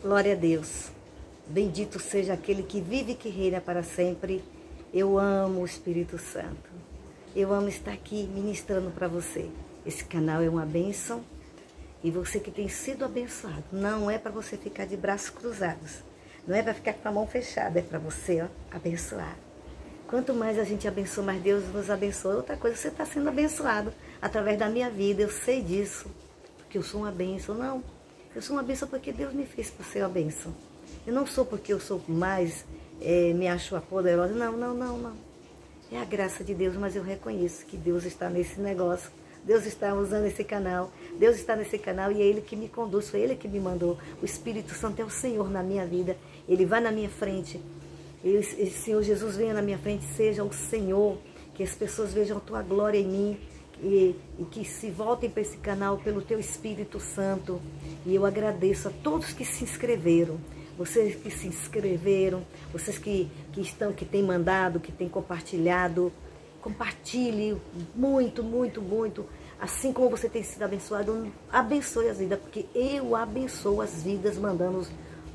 Glória a Deus. Bendito seja aquele que vive e que reina para sempre. Eu amo o Espírito Santo. Eu amo estar aqui ministrando para você. Esse canal é uma bênção. E você que tem sido abençoado, não é para você ficar de braços cruzados. Não é para ficar com a mão fechada, é para você abençoar. Quanto mais a gente abençoa, mais Deus nos abençoa. Outra coisa, você está sendo abençoado através da minha vida. Eu sei disso, porque eu sou uma bênção. Não, eu sou uma bênção porque Deus me fez para ser uma bênção. Eu não sou porque eu sou mais, me acho a poderosa. Não. É a graça de Deus, mas eu reconheço que Deus está nesse negócio. Deus está usando esse canal. Deus está nesse canal e é Ele que me conduz. Foi Ele que me mandou. O Espírito Santo é o Senhor na minha vida. Ele vai na minha frente. E o Senhor Jesus venha na minha frente. Seja o Senhor. Que as pessoas vejam a Tua glória em mim. E que se voltem para esse canal pelo Teu Espírito Santo. E eu agradeço a todos que se inscreveram. Vocês que se inscreveram. Vocês que têm mandado, que têm compartilhado. Compartilhe muito. Assim como você tem sido abençoado, abençoe as vidas, porque eu abençoo as vidas mandando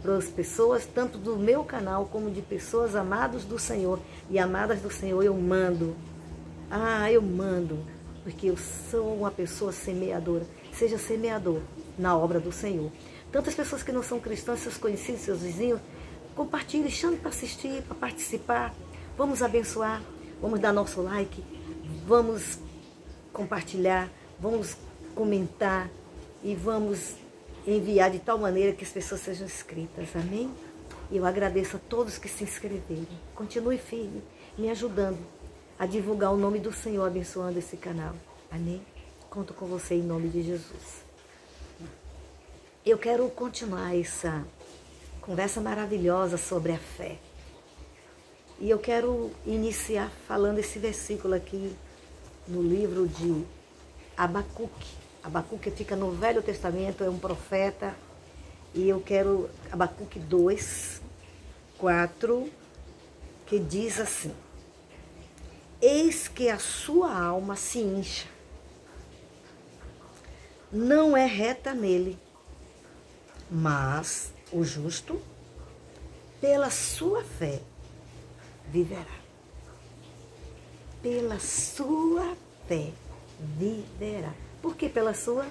para as pessoas, tanto do meu canal como de pessoas amadas do Senhor e amadas do Senhor, eu mando. Eu mando, porque eu sou uma pessoa semeadora. Seja semeador na obra do Senhor. Tantas pessoas que não são cristãs, seus conhecidos, seus vizinhos, compartilhe, chame para assistir, para participar. Vamos abençoar. Vamos dar nosso like, vamos compartilhar, vamos comentar e vamos enviar de tal maneira que as pessoas sejam inscritas, amém? E eu agradeço a todos que se inscreveram. Continue firme, me ajudando a divulgar o nome do Senhor, abençoando esse canal, amém? Conto com você em nome de Jesus. Eu quero continuar essa conversa maravilhosa sobre a fé. E eu quero iniciar falando esse versículo aqui no livro de Abacuque. Abacuque fica no Velho Testamento, é um profeta. E eu quero Abacuque 2, 4, que diz assim: eis que a sua alma se incha, não é reta nele, mas o justo, pela sua fé, viverá. Pela sua fé viverá. Por que pela sua?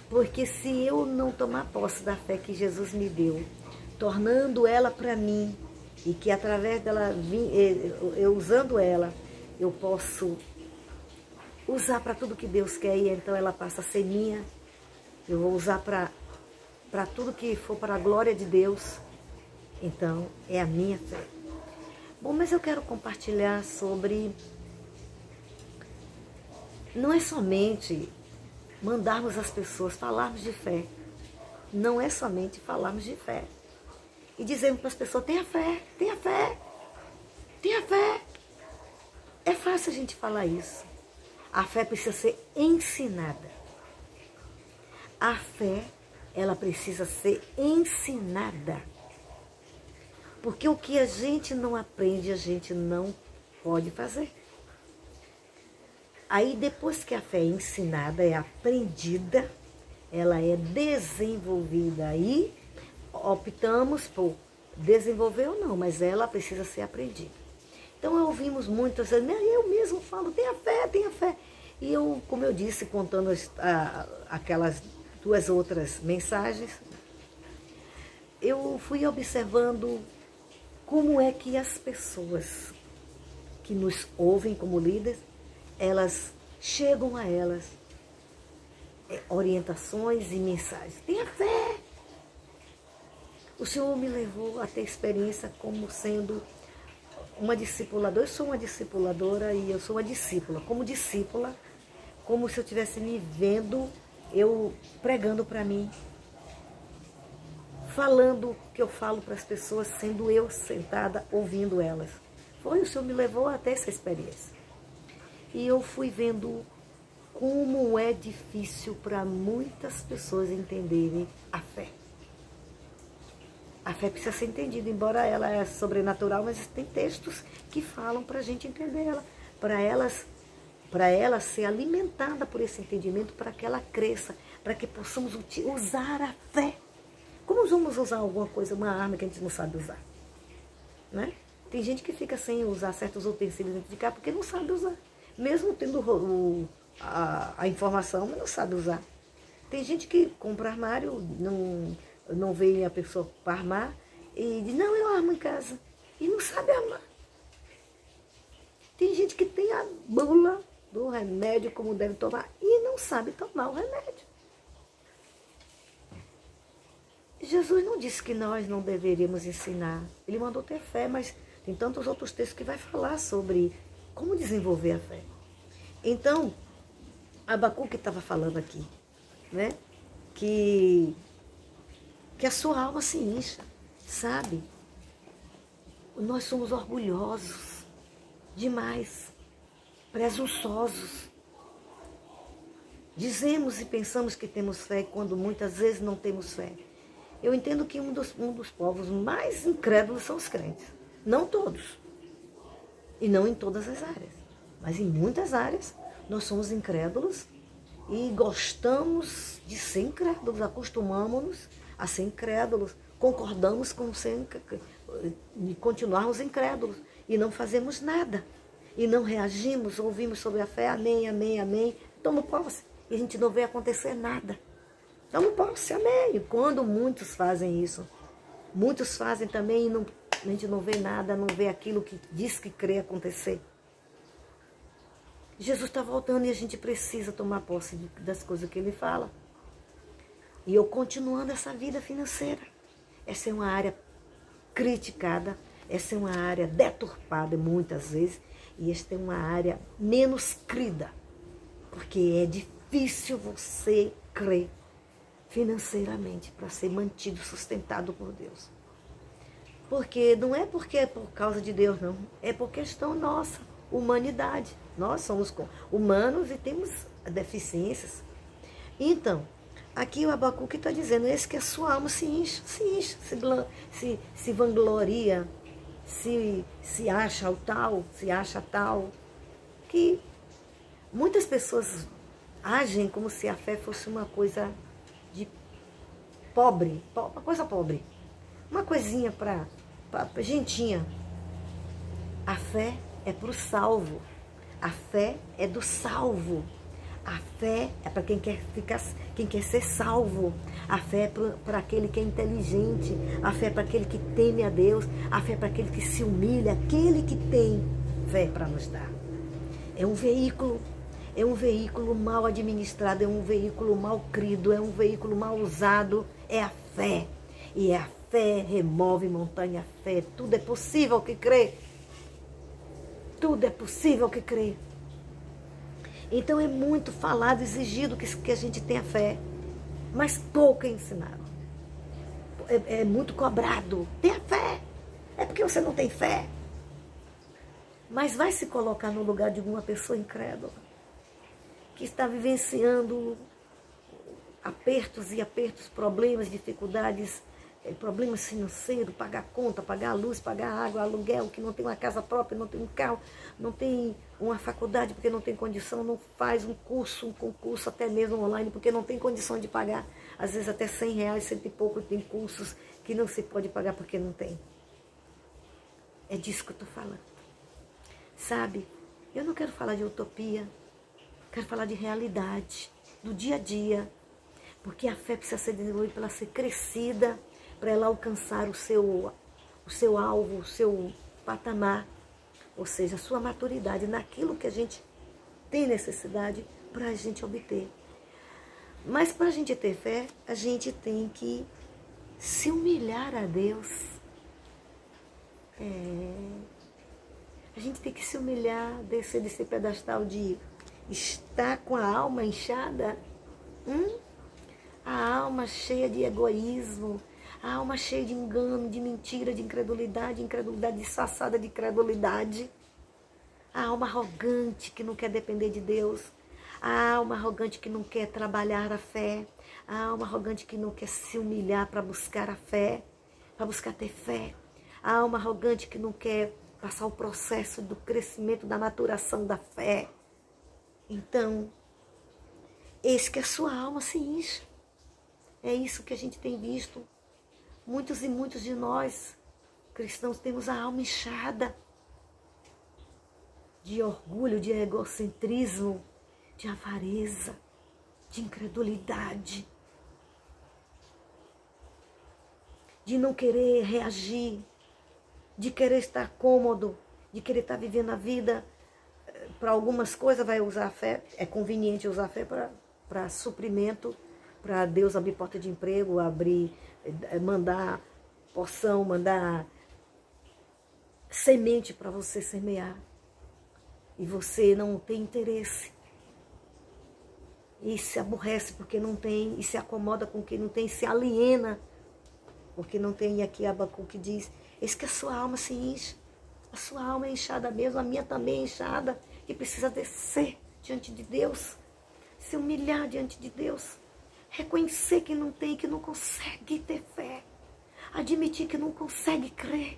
Porque se eu não tomar posse da fé que Jesus me deu, tornando ela para mim, e que através dela, eu usando ela, eu posso usar para tudo que Deus quer, e então ela passa a ser minha. Eu vou usar para tudo que for para a glória de Deus. Então é a minha fé. Bom, mas eu quero compartilhar sobre... Não é somente mandarmos as pessoas falarmos de fé. Não é somente falarmos de fé. E dizermos para as pessoas, tenha fé, tenha fé, tenha fé. É fácil a gente falar isso. A fé precisa ser ensinada. A fé, ela precisa ser ensinada. Porque o que a gente não aprende, a gente não pode fazer. Aí depois que a fé é ensinada, é aprendida, ela é desenvolvida. Aí optamos por desenvolver ou não, mas ela precisa ser aprendida. Então ouvimos muitas vezes, eu mesmo falo, tenha fé, tenha fé. E eu, como eu disse, contando aquelas duas outras mensagens, eu fui observando como é que as pessoas que nos ouvem como líderes, elas chegam a elas orientações e mensagens. Tenha fé! O Senhor me levou a ter experiência como sendo uma discipuladora. Eu sou uma discipuladora e eu sou uma discípula. Como discípula, como se eu estivesse me vendo, eu pregando para mim, falando o que eu falo para as pessoas, sendo eu sentada, ouvindo elas. O Senhor me levou até essa experiência. E eu fui vendo como é difícil para muitas pessoas entenderem a fé. A fé precisa ser entendida, embora ela é sobrenatural, mas tem textos que falam para a gente entender ela, para ela ser alimentada por esse entendimento, para que ela cresça, para que possamos usar a fé. Como vamos usar alguma coisa, uma arma que a gente não sabe usar, né? Tem gente que fica sem usar certos utensílios dentro de casa porque não sabe usar. Mesmo tendo a informação, mas não sabe usar. Tem gente que compra armário, não vê a pessoa para armar e diz, não, eu armo em casa. E não sabe armar. Tem gente que tem a bula do remédio, como deve tomar, e não sabe tomar o remédio. Jesus não disse que nós não deveríamos ensinar. Ele mandou ter fé, mas tem tantos outros textos que vai falar sobre como desenvolver a fé. Então, Abacuque estava falando aqui, né? Que a sua alma se incha, sabe? Nós somos orgulhosos demais, presunçosos. Dizemos e pensamos que temos fé quando muitas vezes não temos fé. Eu entendo que um dos povos mais incrédulos são os crentes. Não todos. E não em todas as áreas. Mas em muitas áreas nós somos incrédulos e gostamos de ser incrédulos. Acostumamos-nos a ser incrédulos. Concordamos com de continuarmos incrédulos. E não fazemos nada. E não reagimos, ouvimos sobre a fé. Amém, amém, amém. Tomo posse. E a gente não vê acontecer nada. Tomo posse, amém. Quando muitos fazem isso. Muitos fazem também e a gente não vê nada, não vê aquilo que diz que crê acontecer. Jesus está voltando e a gente precisa tomar posse das coisas que ele fala. E eu continuando essa vida financeira. Essa é uma área criticada, essa é uma área deturpada muitas vezes, e esta é uma área menos crida, porque é difícil você crer financeiramente para ser mantido, sustentado por Deus. Porque não é porque é por causa de Deus, não. É por questão nossa, humanidade. Nós somos humanos e temos deficiências. Então, aqui o Abacuque está dizendo, esse que a sua alma se incha, se vangloria, se acha o tal, se acha tal. Que muitas pessoas agem como se a fé fosse uma coisa de pobre, uma coisa pobre. Uma coisinha para gentinha. A fé é para o salvo. A fé é do salvo. A fé é para quem quer ser salvo. A fé é para aquele que é inteligente. A fé é para aquele que teme a Deus. A fé é para aquele que se humilha. Aquele que tem fé para nos dar. É um veículo mal administrado. É um veículo mal crido. É um veículo mal usado. É a fé. E a fé remove montanha, fé. Tudo é possível que crê. Tudo é possível que crê. Então é muito falado, exigido que a gente tenha fé. Mas pouco é ensinado. É muito cobrado. Tenha fé. É porque você não tem fé. Mas vai se colocar no lugar de uma pessoa incrédula. Que está vivenciando apertos e apertos, problemas, dificuldades, problemas financeiros, pagar conta, pagar a luz, pagar a água, aluguel, que não tem uma casa própria, não tem um carro, não tem uma faculdade porque não tem condição, não faz um concurso até mesmo online porque não tem condição de pagar, às vezes até R$100, cento e pouco, tem cursos que não se pode pagar porque não tem. É disso que eu estou falando. Sabe, eu não quero falar de utopia, quero falar de realidade, do dia a dia, porque a fé precisa ser desenvolvida para ela ser crescida, para ela alcançar o seu alvo, o seu patamar, ou seja, a sua maturidade naquilo que a gente tem necessidade para a gente obter. Mas para a gente ter fé, a gente tem que se humilhar a Deus. A gente tem que se humilhar, descer desse pedestal de estar com a alma inchada, a alma cheia de egoísmo, a alma cheia de engano, de mentira, de incredulidade disfarçada de credulidade. A alma arrogante que não quer depender de Deus. A alma arrogante que não quer trabalhar a fé. A alma arrogante que não quer se humilhar para buscar a fé, para buscar ter fé. A alma arrogante que não quer passar o processo do crescimento, da maturação da fé. Então, eis que a sua alma se incha. É isso que a gente tem visto Muitos e muitos de nós, cristãos, temos a alma inchada de orgulho, de egocentrismo, de avareza, de incredulidade, de não querer reagir, de querer estar cômodo, de querer estar vivendo a vida. Para algumas coisas vai usar a fé, é conveniente usar a fé para suprimento, para Deus abrir porta de emprego, mandar porção, mandar semente para você semear. E você não tem interesse. E se aborrece porque não tem, e se acomoda com quem não tem, se aliena porque não tem. E aqui Abacuque diz, eis que a sua alma se enche. A sua alma é inchada mesmo, a minha também é inchada, e precisa descer diante de Deus, se humilhar diante de Deus, reconhecer que não tem, que não consegue ter fé, admitir que não consegue crer,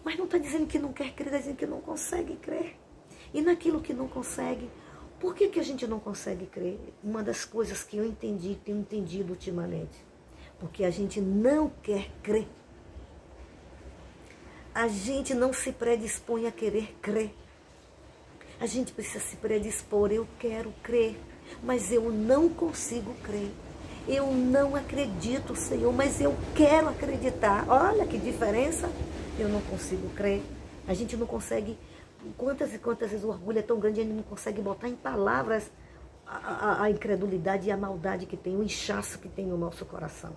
mas não está dizendo que não quer crer, está dizendo que não consegue crer. E naquilo que não consegue, por que a gente não consegue crer? Uma das coisas que eu tenho entendido ultimamente, porque a gente não quer crer. A gente não se predispõe a querer crer. A gente precisa se predispor, eu quero crer, mas eu não consigo crer. Eu não acredito, Senhor, mas eu quero acreditar. Olha que diferença. Eu não consigo crer. A gente não consegue, quantas e quantas vezes o orgulho é tão grande, a gente não consegue botar em palavras a incredulidade e a maldade que tem, o inchaço que tem no nosso coração.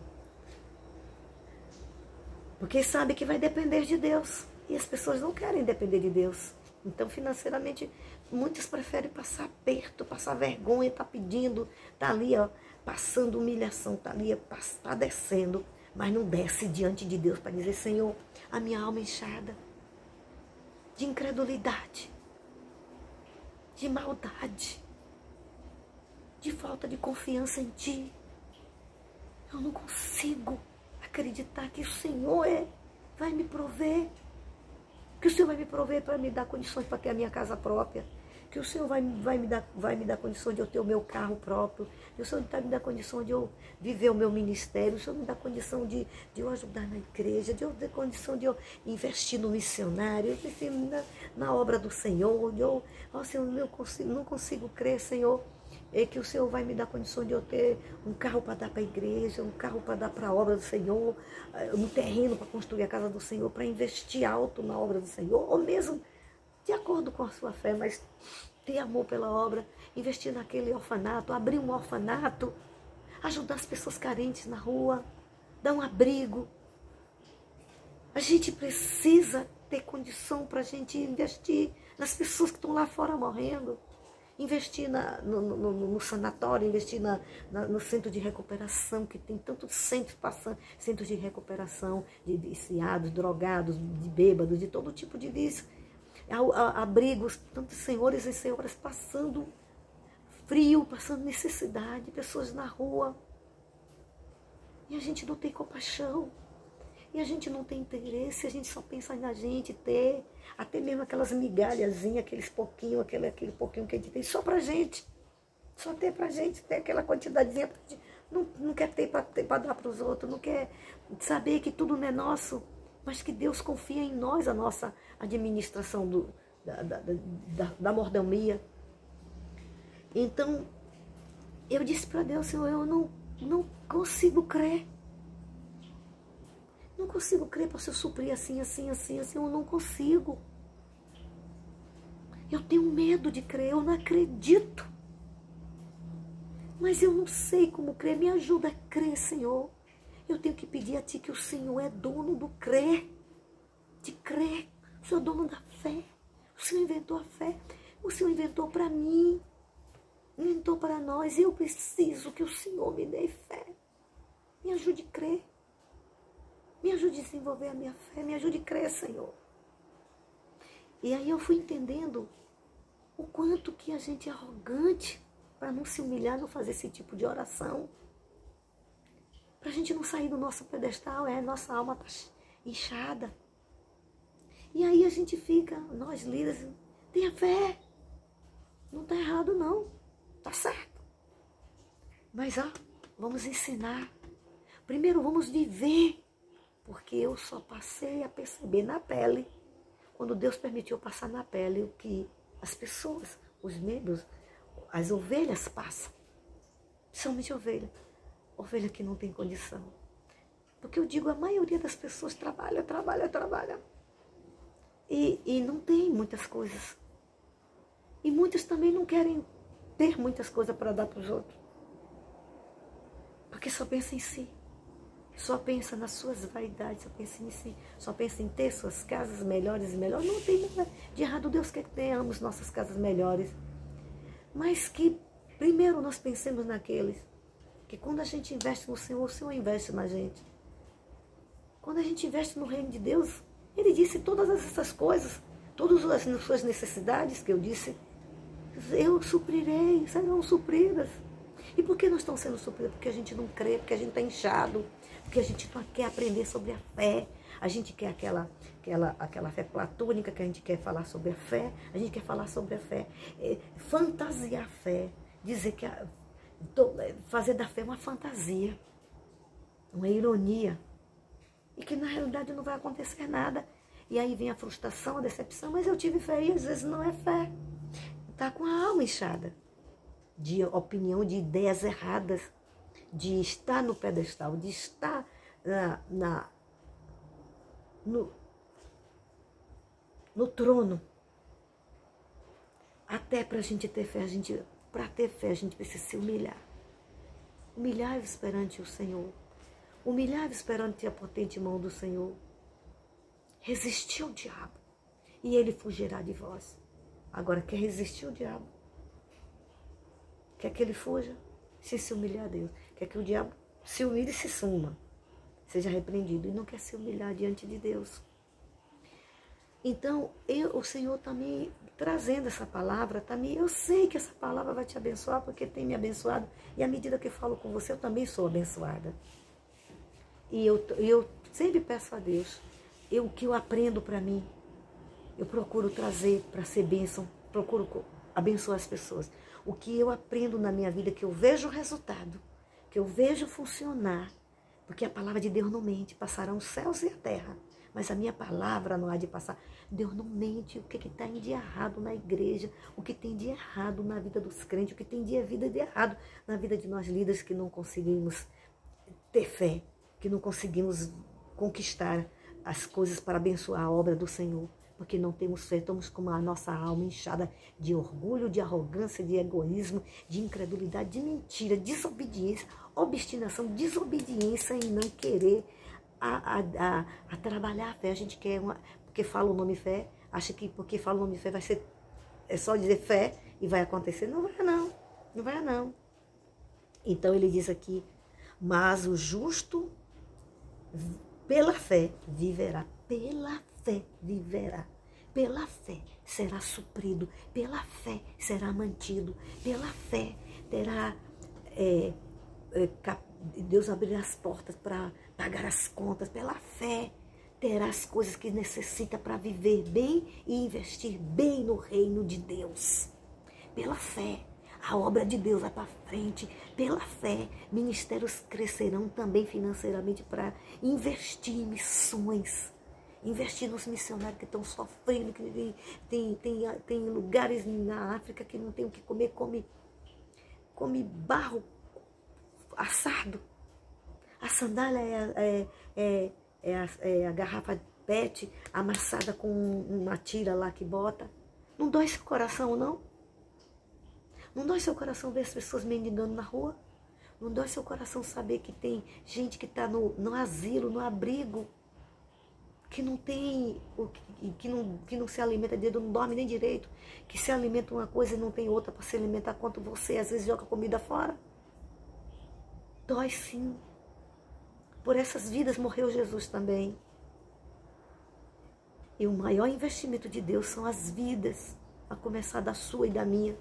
Porque sabe que vai depender de Deus. E as pessoas não querem depender de Deus. Então, financeiramente, muitos preferem passar aperto, passar vergonha, tá pedindo, tá ali, ó, passando humilhação, tá ali, padecendo, mas não desce diante de Deus para dizer, Senhor, a minha alma é inchada de incredulidade, de maldade, de falta de confiança em Ti. Eu não consigo acreditar que o Senhor vai me prover, que o Senhor vai me prover para me dar condições para ter a minha casa própria, que o Senhor vai me dar condições de eu ter o meu carro próprio, que o Senhor vai me dar condição de eu viver o meu ministério, o Senhor me dá condição de eu ajudar na igreja, de eu ter condição de eu investir no missionário, investir na obra do Senhor, Senhor, eu não consigo crer, Senhor, que o Senhor vai me dar condição de eu ter um carro para dar para a igreja, um carro para dar para a obra do Senhor, um terreno para construir a casa do Senhor, para investir alto na obra do Senhor, ou mesmo de acordo com a sua fé, mas ter amor pela obra, investir naquele orfanato, abrir um orfanato, ajudar as pessoas carentes na rua, dar um abrigo. A gente precisa ter condição para a gente investir nas pessoas que estão lá fora morrendo. Investir no sanatório, investir no centro de recuperação, que tem tantos centros de recuperação de viciados, drogados, de bêbados, de todo tipo de vício. Abrigos, tantos senhores e senhoras passando frio, passando necessidade, pessoas na rua. E a gente não tem compaixão. E a gente não tem interesse, a gente só pensa na gente ter, até mesmo aquelas migalhazinhas, aquele pouquinho que a gente tem, só pra gente. Só ter pra gente, ter aquela quantidadezinha, não quer ter para dar para os outros, não quer saber que tudo não é nosso, mas que Deus confia em nós, a nossa administração da mordomia. Então, eu disse para Deus, Senhor, eu não consigo crer. Não consigo crer para se eu suprir assim, eu não consigo. Eu tenho medo de crer, eu não acredito. Mas eu não sei como crer, me ajuda a crer, Senhor. Eu tenho que pedir a Ti que o Senhor é dono do crer, de crer. O Senhor é dono da fé. O Senhor inventou a fé. O Senhor inventou para mim, inventou para nós. Eu preciso que o Senhor me dê fé. Me ajude a crer. Me ajude a desenvolver a minha fé, me ajude a crer, Senhor. E aí eu fui entendendo o quanto que a gente é arrogante para não se humilhar, não fazer esse tipo de oração. Para a gente não sair do nosso pedestal, nossa alma está inchada. E aí a gente fica, nós líderes, tenha fé. Não está errado não, está certo. Mas vamos ensinar. Primeiro vamos viver porque eu só passei a perceber na pele, quando Deus permitiu eu passar na pele o que as pessoas, os membros, as ovelhas passam. Principalmente ovelha que não tem condição. Porque eu digo, a maioria das pessoas trabalha. E não tem muitas coisas. E muitos também não querem ter muitas coisas para dar para os outros. Porque só pensa em si. Só pensa nas suas vaidades, só pensa em si. Só pensa em ter suas casas melhores e melhores. Não tem nada de errado. Deus quer que tenhamos nossas casas melhores. Mas que primeiro nós pensemos naqueles. Que quando a gente investe no Senhor, o Senhor investe na gente. Quando a gente investe no reino de Deus, Ele disse todas essas coisas, todas as suas necessidades que eu disse, eu suprirei, serão supridas. E por que não estão sendo supridas? Porque a gente não crê, porque a gente está inchado, porque a gente não quer aprender sobre a fé. A gente quer aquela fé platônica, que a gente quer falar sobre a fé, a gente quer falar sobre a fé, fantasiar a fé, dizer que fazer da fé uma fantasia, uma ironia, e que na realidade não vai acontecer nada. E aí vem a frustração, a decepção, mas eu tive fé e às vezes não é fé. Está com a alma inchada de opinião, de ideias erradas, de estar no pedestal, de estar no trono. Até para a gente ter fé, para ter fé, a gente precisa se humilhar. Humilhai-vos perante o Senhor. Humilhai-vos perante a potente mão do Senhor. Resistir ao diabo e ele fugirá de vós. Agora, quer resistir ao diabo? Quer que ele fuja? Se humilhar a Deus. Quer que o diabo se humilhe e se suma. Seja repreendido. E não quer se humilhar diante de Deus. Então, o Senhor está me trazendo essa palavra. Eu sei que essa palavra vai te abençoar, porque tem me abençoado. E à medida que eu falo com você, eu também sou abençoada. E eu sempre peço a Deus, o que eu aprendo para mim, eu procuro trazer para ser bênção, procuro abençoar as pessoas. O que eu aprendo na minha vida, que eu vejo o resultado, que eu vejo funcionar, porque a palavra de Deus não mente, passarão os céus e a terra, mas a minha palavra não há de passar. Deus não mente. O que está de errado na igreja, o que tem de errado na vida dos crentes, o que tem de errado na vida de nós líderes que não conseguimos ter fé, que não conseguimos conquistar as coisas para abençoar a obra do Senhor, porque não temos fé, estamos com a nossa alma inchada de orgulho, de arrogância, de egoísmo, de incredulidade, de mentira, desobediência, obstinação, desobediência em não querer a trabalhar a fé. A gente quer porque fala o nome fé, acha que porque fala o nome fé vai ser, é só dizer fé e vai acontecer. Não vai não, não vai não. Então ele diz aqui, mas o justo pela fé viverá, pela fé viverá, pela fé será suprido, pela fé será mantido, pela fé terá, Deus abrirá as portas para pagar as contas, pela fé terá as coisas que necessita para viver bem e investir bem no reino de Deus. Pela fé, a obra de Deus vai para frente. Pela fé, ministérios crescerão também financeiramente para investir em missões. Investir nos missionários que estão sofrendo, que tem lugares na África que não tem o que comer, come barro assado. A sandália é a garrafa PET amassada com uma tira lá que bota. Não dói seu coração, não? Não dói seu coração ver as pessoas mendigando na rua? Não dói seu coração saber que tem gente que está no asilo, no abrigo, que não tem, que não se alimenta direito, não dorme nem direito, que se alimenta uma coisa e não tem outra para se alimentar, quanto você às vezes joga comida fora? Dói sim. Por essas vidas morreu Jesus também. E o maior investimento de Deus são as vidas, a começar da sua e da minha.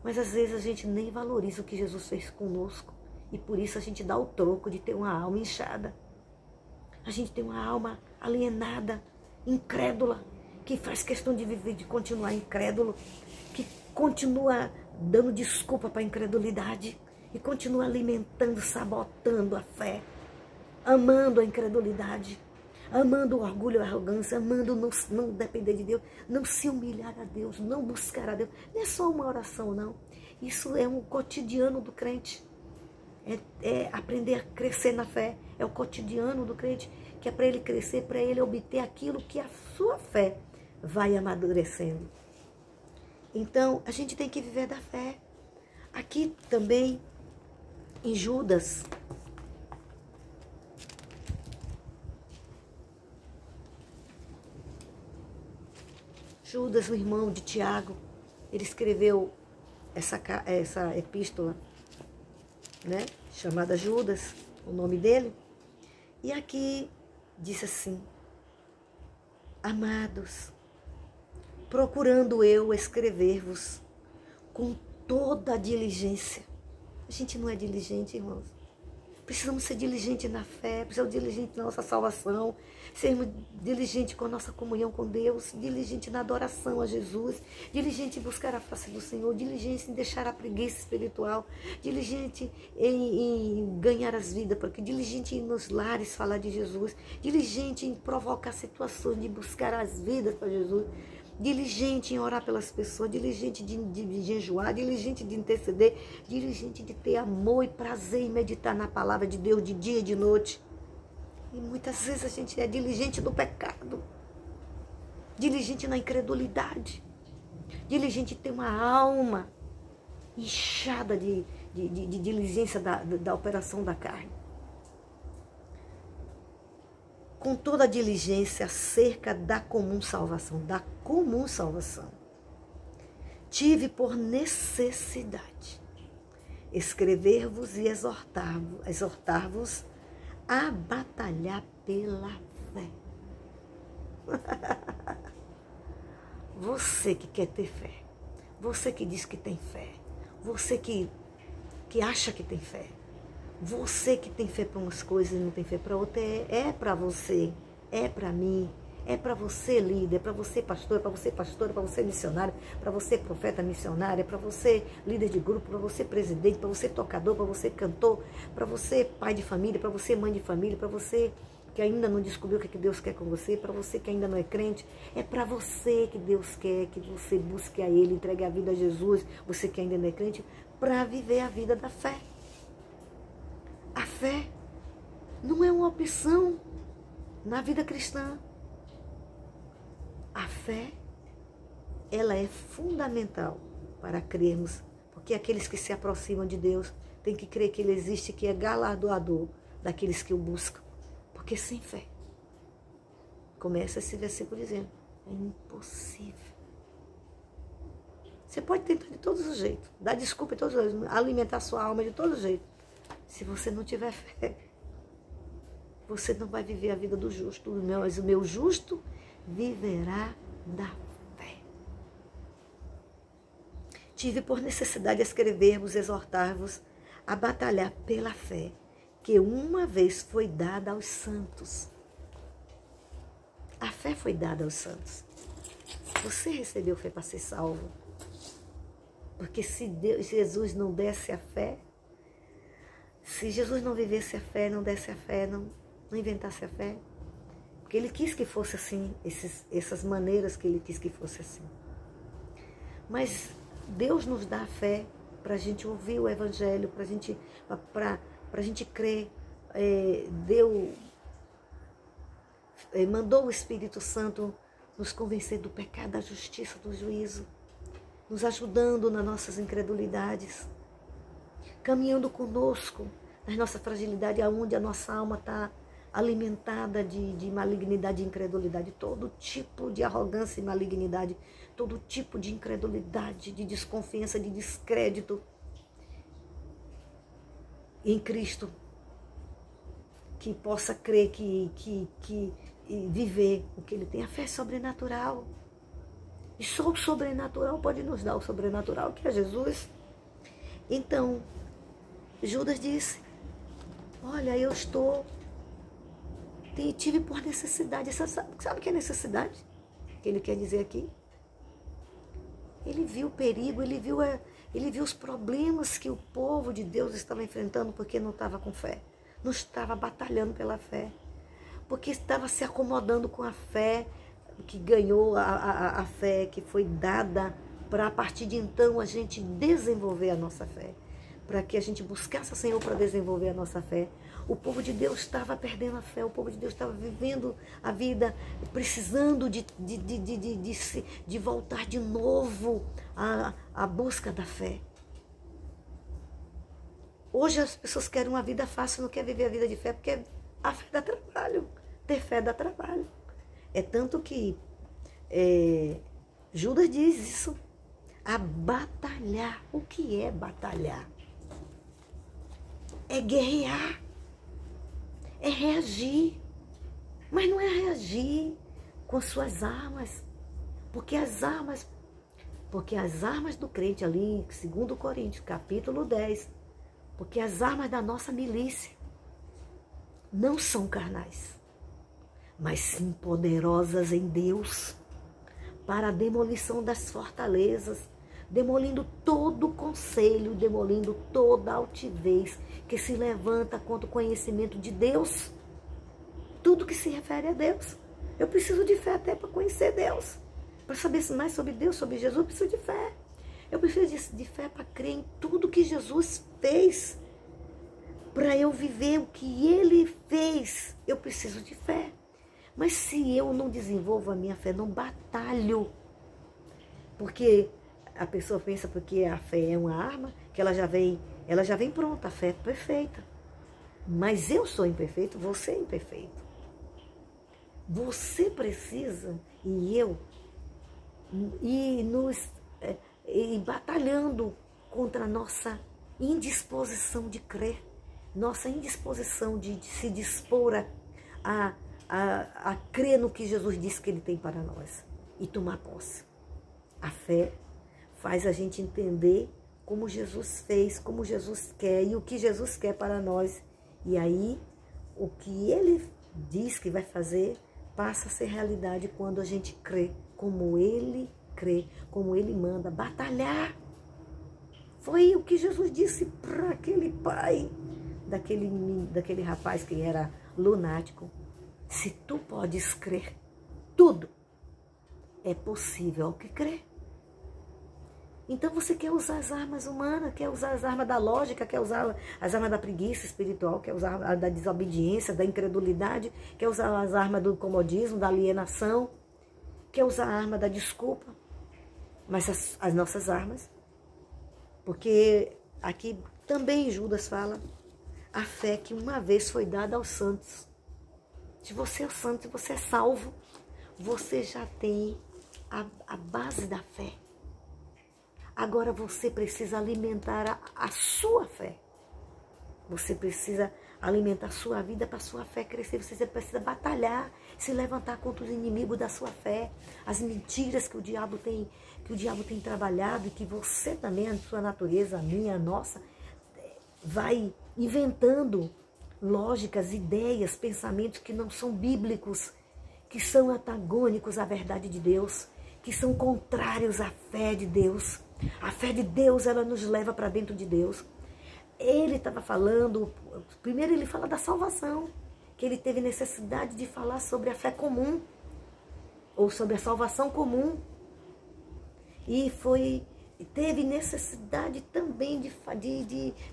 Mas às vezes a gente nem valoriza o que Jesus fez conosco. E por isso a gente dá o troco de ter uma alma inchada. A gente tem uma alma alienada, incrédula, que faz questão de viver, de continuar incrédulo, que continua dando desculpa para a incredulidade e continua alimentando, sabotando a fé. amando a incredulidade, amando o orgulho, a arrogância, amando não depender de Deus, não se humilhar a Deus, não buscar a Deus. Não é só uma oração, não. Isso é um cotidiano do crente. É aprender a crescer na fé. É o cotidiano do crente, que é para ele crescer, para ele obter aquilo que a sua fé vai amadurecendo. Então, a gente tem que viver da fé. Aqui também, em Judas, o irmão de Tiago, ele escreveu essa epístola, né, chamada Judas, o nome dele. E aqui diz assim: amados, procurando eu escrever-vos com toda a diligência. A gente não é diligente, irmãos. Precisamos ser diligentes na fé, precisamos ser diligentes na nossa salvação, sermos diligentes com a nossa comunhão com Deus, diligentes na adoração a Jesus, diligentes em buscar a face do Senhor, diligentes em deixar a preguiça espiritual, diligente em ganhar as vidas, porque diligente em nos lares falar de Jesus, diligente em provocar situações de buscar as vidas para Jesus, diligente em orar pelas pessoas, diligente de jejuar, diligente de interceder, diligente de ter amor e prazer em meditar na palavra de Deus de dia e de noite. E muitas vezes a gente é diligente no pecado, diligente na incredulidade, diligente em ter uma alma inchada de diligência da operação da carne. Com toda a diligência acerca da comum salvação, tive por necessidade escrever-vos e exortar-vos a batalhar pela fé. Você que quer ter fé, você que diz que tem fé, você que acha que tem fé, você que tem fé para umas coisas e não tem fé para outras, é para você, é para mim, é para você líder, é para você pastor, é para você pastora, é para você missionário, para você profeta missionário, é para você líder de grupo, para você presidente, para você tocador, para você cantor, para você pai de família, para você mãe de família, para você que ainda não descobriu o que Deus quer com você, para você que ainda não é crente, é para você que Deus quer que você busque a Ele, entregue a vida a Jesus, você que ainda não é crente, para viver a vida da fé. A fé não é uma opção na vida cristã. A fé, ela é fundamental para crermos, porque aqueles que se aproximam de Deus têm que crer que Ele existe, que é galardoador daqueles que o buscam. Porque sem fé, começa esse versículo dizendo, é impossível. Você pode tentar de todos os jeitos, dar desculpa de todos os jeitos, alimentar sua alma de todos os jeitos. Se você não tiver fé, você não vai viver a vida do justo. Mas o meu justo viverá da fé. Tive por necessidade escrever-vos, exortar-vos a batalhar pela fé, que uma vez foi dada aos santos. A fé foi dada aos santos. Você recebeu fé para ser salvo. Porque se Jesus não desse a fé, se Jesus não vivesse a fé, não desse a fé, não inventasse a fé, porque Ele quis que fosse assim, essas maneiras que Ele quis que fosse assim. Mas Deus nos dá a fé para a gente ouvir o Evangelho, para a gente crer. Mandou o Espírito Santo nos convencer do pecado, da justiça, do juízo, nos ajudando nas nossas incredulidades, caminhando conosco nas nossas fragilidades, aonde a nossa alma está alimentada de malignidade e incredulidade, todo tipo de arrogância e malignidade, todo tipo de incredulidade, de desconfiança, de descrédito em Cristo, que possa crer que viver o que Ele tem. A fé é sobrenatural. E só o sobrenatural pode nos dar o sobrenatural, que é Jesus. Então, Judas disse, olha, eu tive por necessidade. Sabe o que é necessidade? Que ele quer dizer aqui? Ele viu o perigo, ele viu os problemas que o povo de Deus estava enfrentando porque não estava com fé. não estava batalhando pela fé, porque estava se acomodando com a fé que ganhou, a fé que foi dada para a partir de então a gente desenvolver a nossa fé, para que a gente buscasse o Senhor para desenvolver a nossa fé. O povo de Deus estava perdendo a fé, o povo de Deus estava vivendo a vida, precisando de voltar de novo à busca da fé. Hoje as pessoas querem uma vida fácil, não querem viver a vida de fé, porque a fé dá trabalho, ter fé dá trabalho. É tanto que Judas diz isso, a batalhar. O que é batalhar? É guerrear, é reagir, mas não é reagir com suas armas, porque as armas do crente ali, 2 Coríntios, capítulo 10, porque as armas da nossa milícia não são carnais, mas sim poderosas em Deus, para a demolição das fortalezas, demolindo todo conselho, demolindo toda altivez que se levanta contra o conhecimento de Deus. Tudo que se refere a Deus. Eu preciso de fé até para conhecer Deus. Para saber mais sobre Deus, sobre Jesus, eu preciso de fé. Eu preciso de fé para crer em tudo que Jesus fez. Para eu viver o que Ele fez, eu preciso de fé. Mas se eu não desenvolvo a minha fé, não batalho. Porque a pessoa pensa porque a fé é uma arma, que ela já vem pronta, a fé é perfeita. Mas eu sou imperfeito, você é imperfeito. Você precisa, e eu, e batalhando contra a nossa indisposição de crer, nossa indisposição de se dispor a crer no que Jesus disse que Ele tem para nós e tomar posse. A fé faz a gente entender como Jesus fez, como Jesus quer e o que Jesus quer para nós. E aí, o que Ele diz que vai fazer passa a ser realidade quando a gente crê, como Ele crê, como Ele manda. Batalhar. Foi o que Jesus disse para aquele pai, daquele rapaz que era lunático. Se tu podes crer, tudo é possível ao que crê. Então você quer usar as armas humanas, quer usar as armas da lógica, quer usar as armas da preguiça espiritual, quer usar a da desobediência, da incredulidade, quer usar as armas do comodismo, da alienação, quer usar a arma da desculpa. Mas as nossas armas, porque aqui também Judas fala, a fé que uma vez foi dada aos santos. Se você é santo, se você é salvo, você já tem a base da fé. Agora você precisa alimentar a sua fé. Você precisa alimentar a sua vida para a sua fé crescer. Você precisa batalhar, se levantar contra os inimigos da sua fé. As mentiras que o diabo tem trabalhado e que você também, a sua natureza, a minha, a nossa, vai inventando lógicas, ideias, pensamentos que não são bíblicos, que são antagônicos à verdade de Deus, que são contrários à fé de Deus. A fé de Deus, ela nos leva para dentro de Deus. Ele estava falando, primeiro ele fala da salvação, que ele teve necessidade de falar sobre a fé comum, ou sobre a salvação comum. E teve necessidade também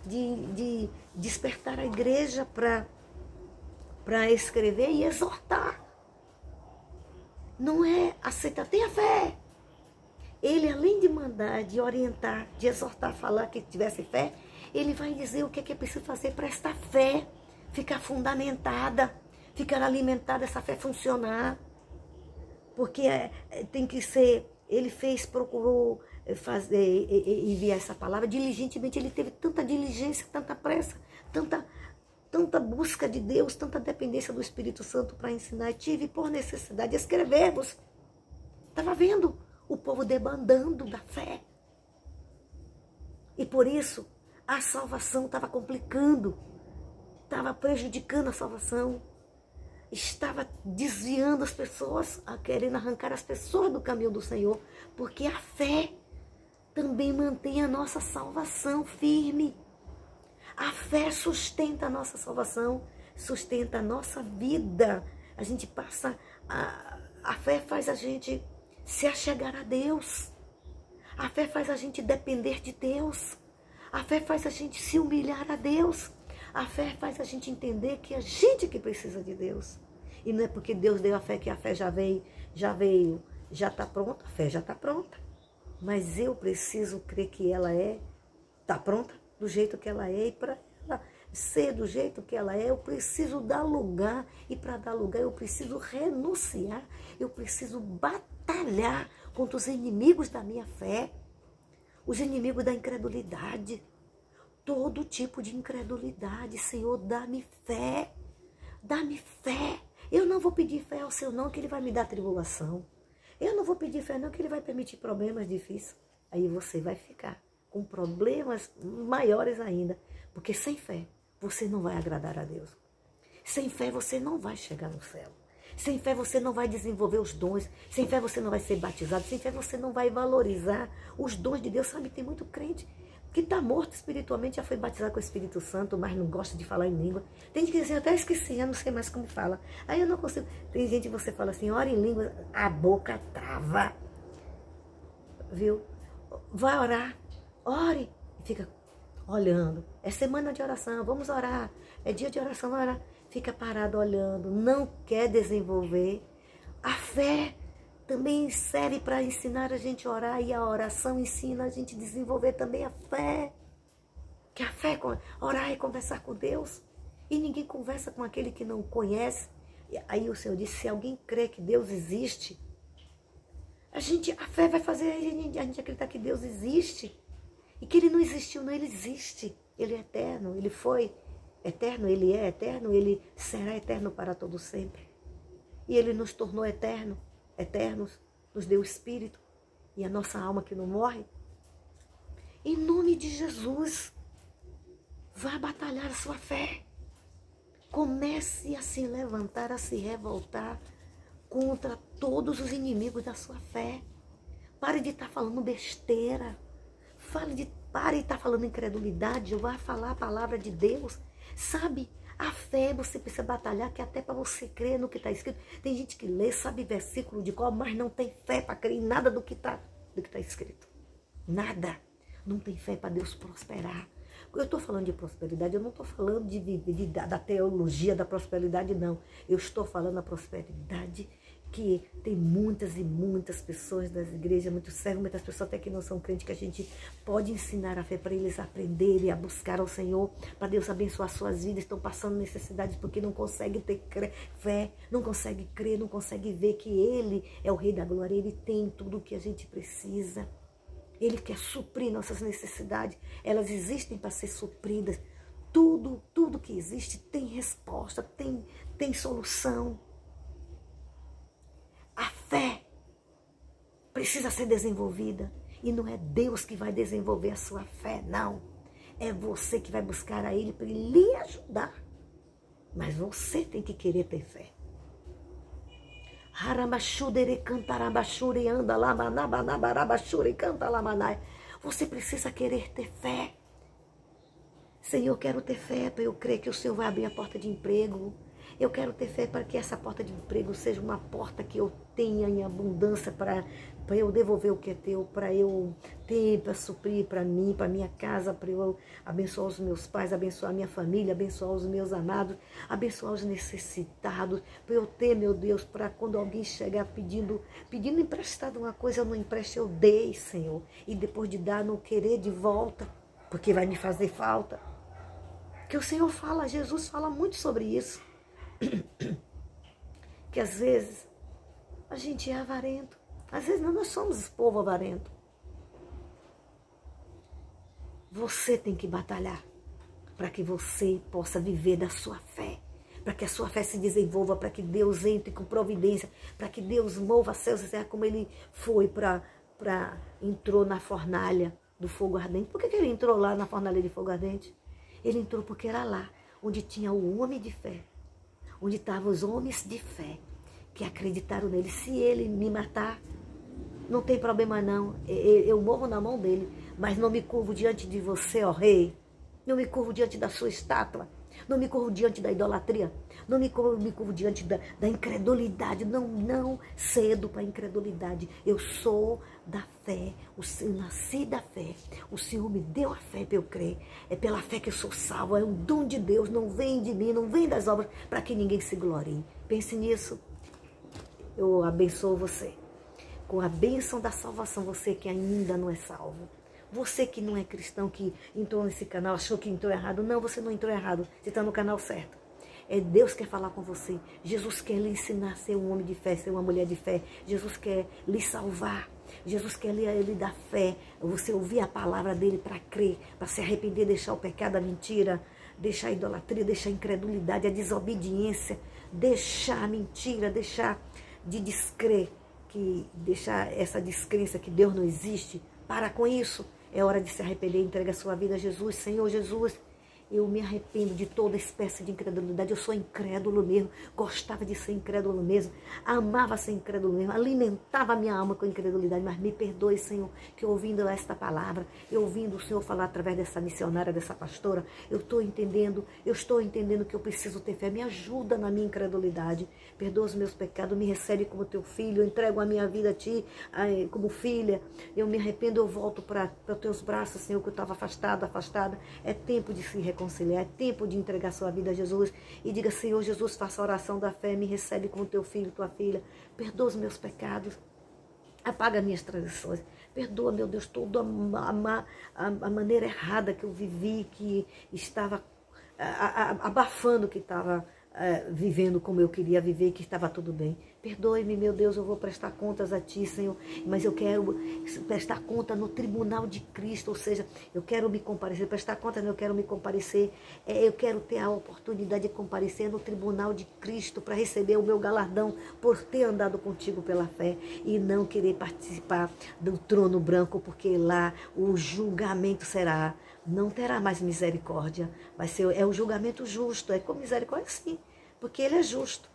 de despertar a igreja para escrever e exortar. Não é aceitar, tenha fé. Ele, além de mandar, de orientar, de exortar, falar que tivesse fé, ele vai dizer o que é preciso fazer para esta fé ficar fundamentada, ficar alimentada, essa fé funcionar. Porque tem que ser, procurou fazer, enviar essa palavra diligentemente. Ele teve tanta diligência, tanta pressa, tanta busca de Deus, tanta dependência do Espírito Santo para ensinar. Tive por necessidade de escrevermos. Estava vendo o povo debandando da fé. E por isso a salvação estava complicando, estava prejudicando a salvação, estava desviando as pessoas, querendo arrancar as pessoas do caminho do Senhor, porque a fé também mantém a nossa salvação firme. A fé sustenta a nossa salvação, sustenta a nossa vida. A gente passa, a fé faz a gente se achegar a Deus. A fé faz a gente depender de Deus. A fé faz a gente se humilhar a Deus. A fé faz a gente entender que é a gente que precisa de Deus. E não é porque Deus deu a fé que a fé já veio, já está pronta. A fé já está pronta. Mas eu preciso crer que ela está pronta do jeito que ela é. E para ela ser do jeito que ela é, eu preciso dar lugar. E para dar lugar, eu preciso renunciar. Eu preciso batalhar contra os inimigos da minha fé. Os inimigos da incredulidade. Todo tipo de incredulidade. Senhor, dá-me fé. Dá-me fé. Eu não vou pedir fé ao Senhor não, que Ele vai me dar tribulação. Eu não vou pedir fé não, que Ele vai permitir problemas difíceis. Aí você vai ficar com problemas maiores ainda. Porque sem fé, você não vai agradar a Deus. Sem fé, você não vai chegar no céu. Sem fé, você não vai desenvolver os dons. Sem fé, você não vai ser batizado. Sem fé, você não vai valorizar os dons de Deus. Sabe, tem muito crente que está morto espiritualmente, já foi batizado com o Espírito Santo, mas não gosta de falar em língua. Tem gente que diz, eu até esqueci, eu não sei mais como fala. Aí eu não consigo. Tem gente que você fala assim, ora em língua, a boca trava. Viu? Vai orar, ore. E fica olhando. É semana de oração, vamos orar. É dia de oração, vamos orar. Fica parado olhando, não quer desenvolver. A fé também serve para ensinar a gente a orar, e a oração ensina a gente a desenvolver também a fé. Que a fé é orar e conversar com Deus. E ninguém conversa com aquele que não conhece. E aí o Senhor disse, se alguém crê que Deus existe, a fé vai fazer a gente acreditar que Deus existe. E que Ele não existiu, não, Ele existe. Ele é eterno, Ele foi eterno, Ele é eterno, Ele será eterno para todo sempre. E Ele nos tornou eternos, nos deu o Espírito e a nossa alma que não morre. Em nome de Jesus, vá batalhar a sua fé. Comece a se levantar, a se revoltar contra todos os inimigos da sua fé. Pare de estar falando besteira. Pare de estar falando incredulidade. Vá falar a palavra de Deus. Sabe, a fé você precisa batalhar, que até para você crer no que está escrito. Tem gente que lê, sabe versículo de qual, mas não tem fé para crer em nada do que está escrito. Nada. Não tem fé para Deus prosperar. Eu estou falando de prosperidade, eu não estou falando da teologia da prosperidade, não. Eu estou falando da prosperidade que tem muitas e muitas pessoas das igrejas, muitos servos, muitas pessoas até que não são crentes, que a gente pode ensinar a fé para eles aprenderem a buscar ao Senhor, para Deus abençoar suas vidas. Estão passando necessidades porque não conseguem ter fé, não conseguem crer, não conseguem ver que Ele é o Rei da Glória, Ele tem tudo o que a gente precisa. Ele quer suprir nossas necessidades, elas existem para ser supridas. Tudo que existe tem resposta, tem solução. A fé precisa ser desenvolvida. E não é Deus que vai desenvolver a sua fé, não. É você que vai buscar a Ele para Ele lhe ajudar. Mas você tem que querer ter fé. Você precisa querer ter fé. Senhor, eu quero ter fé para eu crer que o Senhor vai abrir a porta de emprego. Eu quero ter fé para que essa porta de emprego seja uma porta que eu tenha em abundância para eu devolver o que é teu, para eu ter, para suprir para mim, para minha casa, para eu abençoar os meus pais, abençoar a minha família, abençoar os meus amados, abençoar os necessitados, para eu ter, meu Deus, para quando alguém chegar pedindo emprestado uma coisa, eu não empreste, eu dei, Senhor. E depois de dar, não querer de volta, porque vai me fazer falta. Que o Senhor fala, Jesus fala muito sobre isso. Que às vezes a gente é avarento. Às vezes nós somos povo avarento. Você tem que batalhar para que você possa viver da sua fé. Para que a sua fé se desenvolva, para que Deus entre com providência, para que Deus mova céus e terra como Ele foi entrou na fornalha do fogo ardente. Por que Ele entrou lá na fornalha de fogo ardente? Ele entrou porque era lá onde tinha o homem de fé. Onde estavam os homens de fé, que acreditaram nele. Se ele me matar, não tem problema não. Eu morro na mão dele, mas não me curvo diante de você, ó rei. Não me curvo diante da sua estátua. Não me curvo diante da idolatria. Não me curvo diante da incredulidade. Não cedo para a incredulidade. Eu sou da fé. Eu nasci da fé. O Senhor me deu a fé para eu crer. É pela fé que eu sou salvo. É um dom de Deus. Não vem de mim, não vem das obras, para que ninguém se glorie. Pense nisso. Eu abençoo você. Com a bênção da salvação, você que ainda não é salvo. Você que não é cristão, que entrou nesse canal, achou que entrou errado. Não, você não entrou errado. Você está no canal certo. É Deus que quer falar com você. Jesus quer lhe ensinar a ser um homem de fé, ser uma mulher de fé. Jesus quer lhe salvar. Jesus quer lhe dar fé. Você ouvir a palavra dele para crer, para se arrepender, deixar o pecado, a mentira, deixar a idolatria, deixar a incredulidade, a desobediência, deixar a mentira, deixar de descrer, deixar essa descrença que Deus não existe. Para com isso. É hora de se arrepender e entregar a sua vida a Jesus. Senhor Jesus, eu me arrependo de toda espécie de incredulidade. Eu sou incrédulo mesmo. Gostava de ser incrédulo mesmo. Amava ser incrédulo mesmo. Alimentava a minha alma com incredulidade. Mas me perdoe, Senhor, que ouvindo esta palavra, eu ouvindo o Senhor falar através dessa missionária, dessa pastora, eu estou entendendo que eu preciso ter fé. Me ajuda na minha incredulidade. Perdoa os meus pecados. Me recebe como teu filho. Eu entrego a minha vida a ti como filha. Eu me arrependo, eu volto para os teus braços, Senhor, que eu estava afastada. É tempo de se reconciliar, é tempo de entregar sua vida a Jesus e diga: Senhor Jesus, faça a oração da fé, me recebe como teu filho, tua filha, perdoa os meus pecados, apaga minhas transgressões, perdoa, meu Deus, toda a maneira errada que eu vivi, que estava abafando, que estava vivendo como eu queria viver, que estava tudo bem. Perdoe-me, meu Deus, eu vou prestar contas a Ti, Senhor, mas eu quero prestar conta no tribunal de Cristo, ou seja, eu quero me comparecer, prestar conta, eu quero me comparecer, eu quero ter a oportunidade de comparecer no tribunal de Cristo para receber o meu galardão por ter andado contigo pela fé e não querer participar do trono branco, porque lá o julgamento será, não terá mais misericórdia, vai ser, é o julgamento justo, é com misericórdia sim, porque Ele é justo.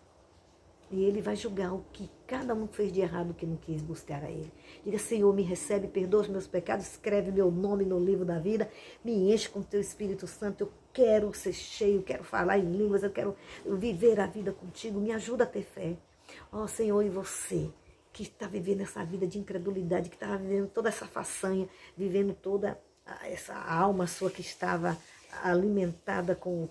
E Ele vai julgar o que cada um fez de errado que não quis buscar a Ele. Diga: Senhor, me recebe, perdoa os meus pecados, escreve meu nome no livro da vida, me enche com o Teu Espírito Santo, eu quero ser cheio, quero falar em línguas, eu quero viver a vida contigo, me ajuda a ter fé. Ó Senhor, e você que está vivendo essa vida de incredulidade, que estava vivendo toda essa façanha, vivendo toda essa alma sua que estava alimentada com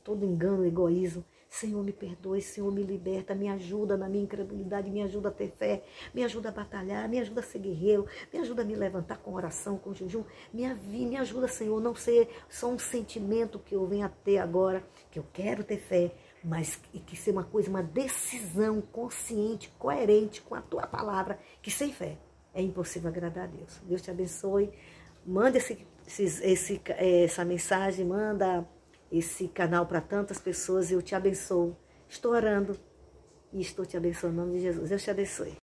todo engano, egoísmo, Senhor, me perdoe, Senhor, me liberta, me ajuda na minha incredulidade, me ajuda a ter fé, me ajuda a batalhar, me ajuda a ser guerreiro, me ajuda a me levantar com oração, com jejum, me ajuda, Senhor, não ser só um sentimento que eu venho a ter agora, que eu quero ter fé, mas que ser uma coisa, uma decisão consciente, coerente com a Tua palavra, que sem fé é impossível agradar a Deus. Deus te abençoe, manda essa mensagem, manda esse canal para tantas pessoas, eu te abençoo. Estou orando e estou te abençoando em nome de Jesus. Deus te abençoe.